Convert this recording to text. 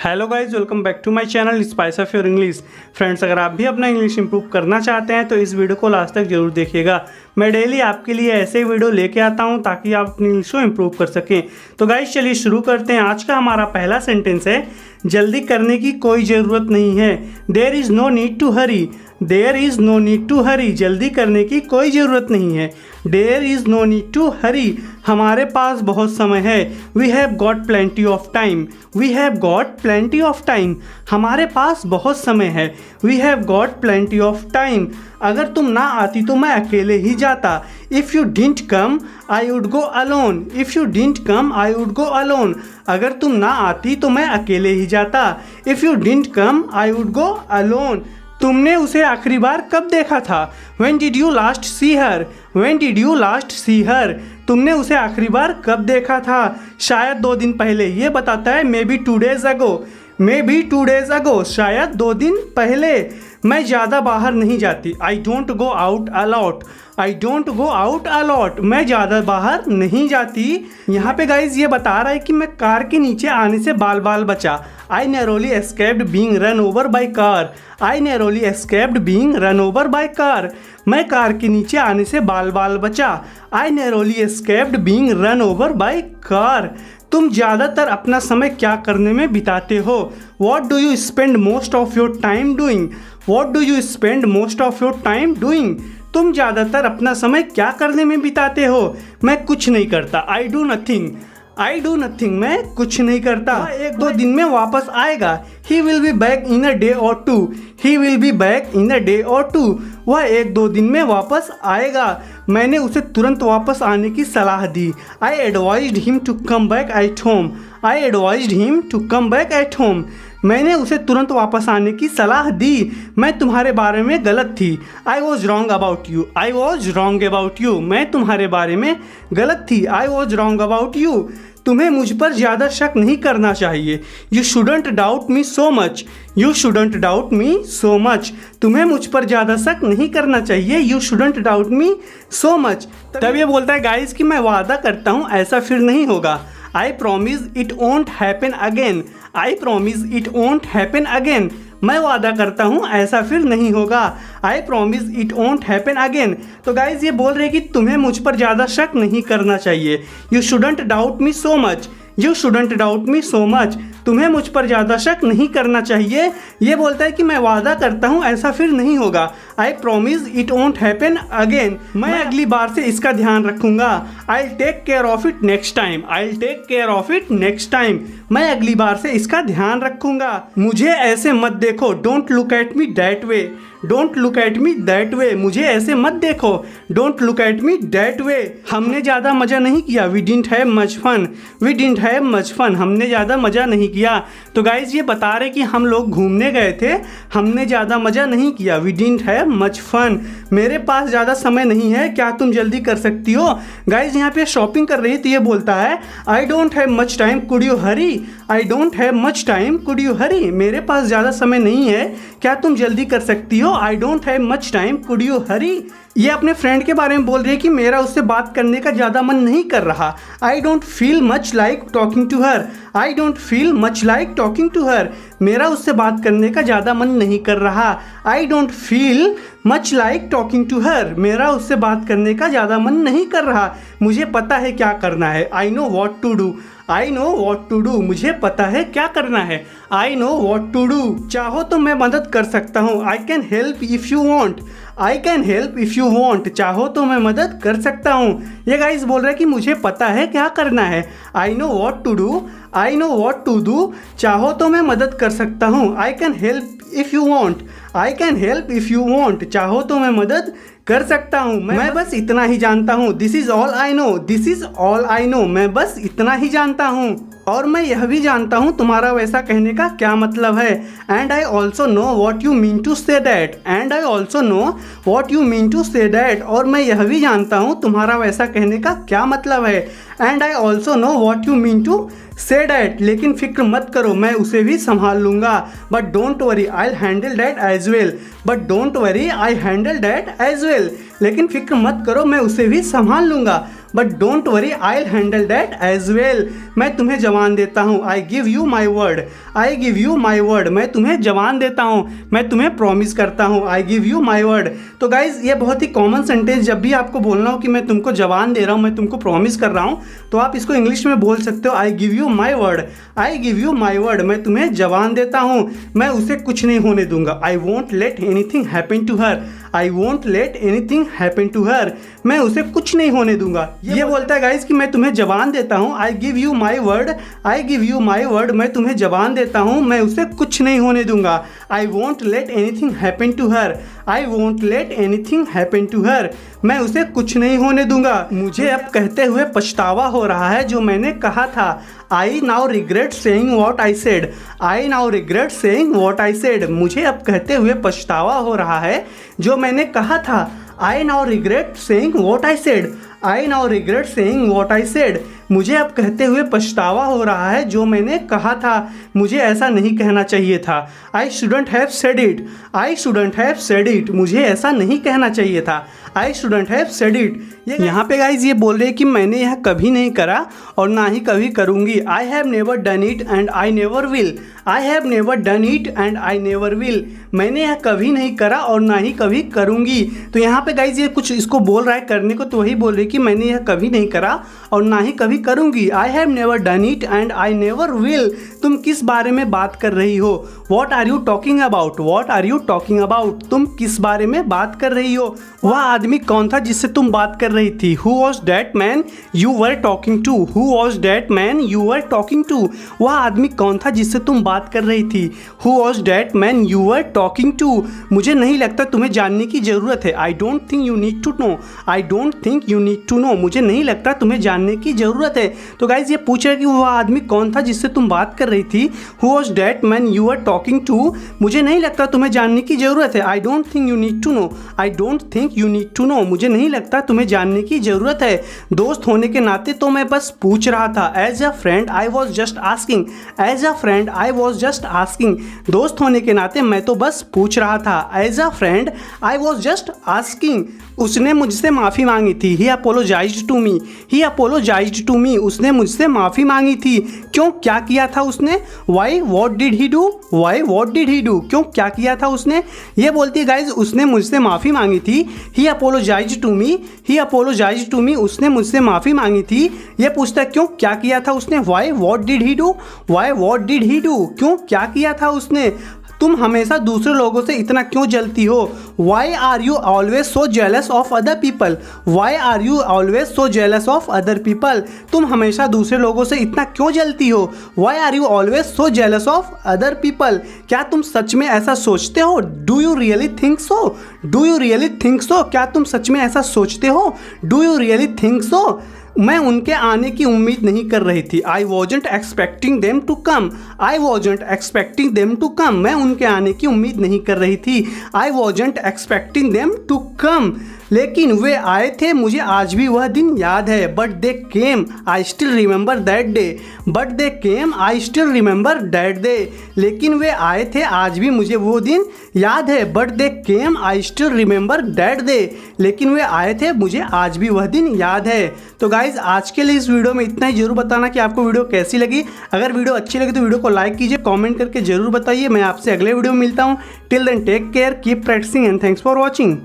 Hello guys, welcome back to my channel Spice of your English. Friends, अगर आप भी अपना इंग्लिश इंप्रूव करना चाहते हैं तो इस वीडियो को लास्ट तक जरूर देखिएगा। मैं डेली आपके लिए ऐसे वीडियो लेके आता हूं ताकि आप अपनी इंग्लिश को इंप्रूव कर सकें। तो गाइज चलिए शुरू करते हैं। आज का हमारा पहला सेंटेंस है, जल्दी करने की कोई ज़रूरत नहीं है। There is no need to hurry. There is no need to hurry. जल्दी करने की कोई ज़रूरत नहीं है। There is no need to hurry. हमारे पास बहुत समय है। We have got plenty of time. We have got plenty of time. हमारे पास बहुत समय है। We have got plenty of time. अगर तुम ना आती तो मैं अकेले ही जाता। If you didn't come I would go alone. If you didn't come I would go alone. अगर तुम ना आती तो मैं अकेले ही जाता। If you didn't come I would go alone. तुमने उसे आखिरी बार कब देखा था? When did you last see her? When did you last see her? तुमने उसे आखिरी बार कब देखा था? शायद 2 दिन पहले। ये बताता है may be 2 days ago। May be 2 days ago। शायद 2 दिन पहले। मैं ज़्यादा बाहर नहीं जाती। I don't go out a lot। I don't go out a lot। मैं ज़्यादा बाहर नहीं जाती। यहाँ पे गाइज ये बता रहा है कि मैं कार के नीचे आने से बाल बाल बचा। I narrowly escaped being run over by car। I narrowly escaped being run over by car। मैं कार के नीचे आने से बाल बाल बचा। I narrowly escaped being run over by car। तुम ज़्यादातर अपना समय क्या करने में बिताते हो? What do you spend most of your time doing? What do you spend most of your time doing? तुम ज़्यादातर अपना समय क्या करने में बिताते हो? मैं कुछ नहीं करता। I do nothing। I do nothing. मैं कुछ नहीं करता। 1-2 दिन में वापस आएगा। He will be back in a day और 2। He will be back in a day और 2। वह 1-2 दिन में वापस आएगा। मैंने उसे तुरंत वापस आने की सलाह दी। I advised him to come back at home. I advised him to come back at home. मैंने उसे तुरंत वापस आने की सलाह दी। मैं तुम्हारे बारे में गलत थी। I was wrong about you. I was wrong about you. मैं तुम्हारे बारे में गलत थी। I was wrong about you. तुम्हें मुझ पर ज़्यादा शक नहीं करना चाहिए। You shouldn't doubt me so much. You shouldn't doubt me so much. तुम्हें मुझ पर ज़्यादा शक नहीं करना चाहिए। You shouldn't doubt me so much. तब ये बोलता है गाइस कि मैं वादा करता हूँ ऐसा फिर नहीं होगा। I promise it won't happen again. I promise it won't happen again. मैं वादा करता हूँ ऐसा फिर नहीं होगा। I promise it won't happen again. तो गाइज ये बोल रहे हैं कि तुम्हें मुझ पर ज़्यादा शक नहीं करना चाहिए। You shouldn't doubt me so much. You shouldn't doubt me so much. तुम्हें मुझ पर ज़्यादा शक नहीं करना चाहिए। ये बोलता है कि मैं वादा करता हूँ ऐसा फिर नहीं होगा। I promise it won't happen again. मैं अगली बार से इसका ध्यान रखूंगा। I take care of it next time. I take care of it next time. मैं अगली बार से इसका ध्यान रखूंगा। मुझे ऐसे मत देखो। Don't look at me that way. Don't look at me that way. मुझे ऐसे मत देखो। Don't look at me that way. हमने ज़्यादा मज़ा नहीं किया। We didn't have much fun. We didn't have much fun. हमने ज़्यादा मज़ा नहीं किया। तो गाइज ये बता रहे कि हम लोग घूमने गए थे। हमने ज़्यादा मज़ा नहीं किया। We didn't have much fun. मेरे पास ज़्यादा समय नहीं है। क्या तुम जल्दी कर सकती हो? गाइज यहाँ पे शॉपिंग कर रही है तो ये बोलता है I don't have much time, could you hurry? I don't have much time, could you hurry? मेरे पास ज़्यादा समय नहीं है। क्या तुम जल्दी कर सकती हो? I don't have much time, could you hurry? ये अपने फ्रेंड के बारे में बोल रही है कि मेरा उससे बात करने का ज़्यादा मन नहीं कर रहा। I don't feel much like talking to her. I don't feel much like talking to her. मेरा उससे बात करने का ज़्यादा मन नहीं कर रहा। I don't feel much like talking to her. मेरा उससे बात करने का ज़्यादा मन नहीं कर रहा। मुझे पता है क्या करना है। I know what to do. I know what to do. मुझे पता है क्या करना है। I know what to do. चाहो तो मैं मदद कर सकता हूँ। I can help if you want. I can help if you want. चाहो तो मैं मदद कर सकता हूँ। ये गाइस बोल रहा है कि मुझे पता है क्या करना है। I know what to do. I know what to do. चाहो तो मैं मदद कर सकता हूँ। I can help if you want. I can help if you want. चाहो तो मैं मदद कर सकता हूँ। मैं बस इतना ही जानता हूँ। This is all I know. This is all I know. मैं बस इतना ही जानता हूँ और मैं यह भी जानता हूँ तुम्हारा वैसा कहने का क्या मतलब है। And I also know what you mean to say that. And I also know what you mean to say that. और मैं यह भी जानता हूँ तुम्हारा वैसा कहने का क्या मतलब है। And I also know what you mean to say that. लेकिन फिक्र मत करो, मैं उसे भी संभाल लूँगा। But don't worry I handle that as well. But don't worry I handle that as well. लेकिन फिक्र मत करो, मैं उसे भी संभाल लूँगा। But don't worry I will handle that as well. मैं तुम्हें जवान देता हूँ, I give you my word, I give you my word, मैं तुम्हें जवान देता हूँ, मैं तुम्हें प्रॉमिस करता हूँ, I give you my word. तो गाइज ये बहुत ही कॉमन सेंटेंस, जब भी आपको बोलना हो कि मैं तुमको जवान दे रहा हूँ, मैं तुमको प्रॉमिस कर रहा हूँ, तो आप इसको इंग्लिश में बोल सकते हो आई give you my word, I give you my word, मैं तुम्हें जवान देता हूँ, मैं उसे कुछ नहीं होने दूंगा। I won't let anything happen to her, I won't let anything happen to her, मैं उसे कुछ नहीं होने दूंगा। ये बोलता है गाइज कि मैं तुम्हें जवान देता हूँ, I give you my word, I give you my word, मैं तुम्हें जवान देता हूँ, मैं उसे कुछ नहीं होने दूंगा। I won't let anything happen to her, I won't let anything happen to her, मैं उसे कुछ नहीं होने दूंगा। मुझे अब कहते हुए पछतावा हो रहा है जो मैंने कहा था। I now regret saying what I said, I now regret saying what I said, मुझे अब कहते हुए पछतावा हो रहा है जो मैंने कहा था। I now regret saying what I said, I now regret saying what I said, मुझे अब कहते हुए पछतावा हो रहा है जो मैंने कहा था, मुझे ऐसा नहीं कहना चाहिए था। I shouldn't have said it, I shouldn't have said it, मुझे ऐसा नहीं कहना चाहिए था। I shouldn't have said it. यहाँ पे गाइज ये बोल रहे हैं कि मैंने यह कभी नहीं करा और ना ही कभी करूँगी। I have never done it and I never will, I have never done it and I never will, मैंने यह कभी नहीं करा और ना ही कभी करूँगी। तो यहाँ पे गाइज ये कुछ इसको बोल रहा है करने को, तो वही बोल रही है कि मैंने यह कभी नहीं करा और ना ही कभी करूँगी। I have never done it and I never will, तुम किस बारे में बात कर रही हो। What are you talking about, what are you talking about, तुम किस बारे में बात कर रही हो। वह आदमी कौन था जिससे तुम बात कर रही थी। Who was that man you were talking to, who was that man you were talking to, वह आदमी कौन था जिससे तुम बात कर रही थी। Who was that man you were talking to, मुझे नहीं लगता तुम्हें जानने की ज़रूरत है। I don't think you need to know, I don't think you need to know, मुझे नहीं लगता तुम्हें जानने की ज़रूरत है। तो गाइज ये पूछ रहा है कि वह आदमी कौन था जिससे तुम बात कर रही थी। Who was that man you were talking to, मुझे नहीं लगता तुम्हें जानने की ज़रूरत है। I don't think you need to know, I don't think you need to know, मुझे नहीं लगता तुम्हें जानने की ज़रूरत है। दोस्त होने के नाते तो मैं बस पूछ रहा था। As a friend I was just asking, as a friend I was just asking, दोस्त होने के नाते मैं तो बस पूछ रहा था। As a friend I was just asking, उसने मुझसे माफ़ी मांगी थी। He apologised to me, he apologised to me, उसने मुझसे माफ़ी मांगी थी। क्यों, क्या किया था उसने। Why what did he do, why what did he do, क्यों क्या किया था उसने। ये बोलती है गाइज उसने मुझसे माफ़ी मांगी थी। He apologised to me, he apologised to me, उसने मुझसे माफ़ी मांगी थी। ये पूछता है क्यों क्या किया था उसने। Why what did he do, why what did he do, क्यों क्या किया था उसने। तुम हमेशा दूसरे लोगों से इतना क्यों जलती हो। Why are you always so jealous of other people, why are you always so jealous of other people, तुम हमेशा दूसरे लोगों से इतना क्यों जलती हो। Why are you always so jealous of other people, क्या तुम सच में ऐसा सोचते हो। Do you really think so, do you really think so, क्या तुम सच में ऐसा सोचते हो। Do you really think so, मैं उनके आने की उम्मीद नहीं कर रही थी। I wasn't expecting them to come, I wasn't expecting them to come, मैं उनके आने की उम्मीद नहीं कर रही थी। I wasn't expecting them to come, लेकिन वे आए थे, मुझे आज भी वह दिन याद है। But they came, I still remember that day, but they came, I still remember that day, लेकिन वे आए थे, आज भी मुझे वो दिन याद है। But they came, I still remember that day, लेकिन वे आए थे, मुझे आज भी वह दिन याद है। तो गाइज आज के लिए इस वीडियो में इतना ही। जरूर बताना कि आपको वीडियो कैसी लगी। अगर वीडियो अच्छी लगी तो वीडियो को लाइक कीजिए, कमेंट करके जरूर बताइए। मैं आपसे अगले वीडियो में मिलता हूँ। Till then take care, keep practising and thanks for watching.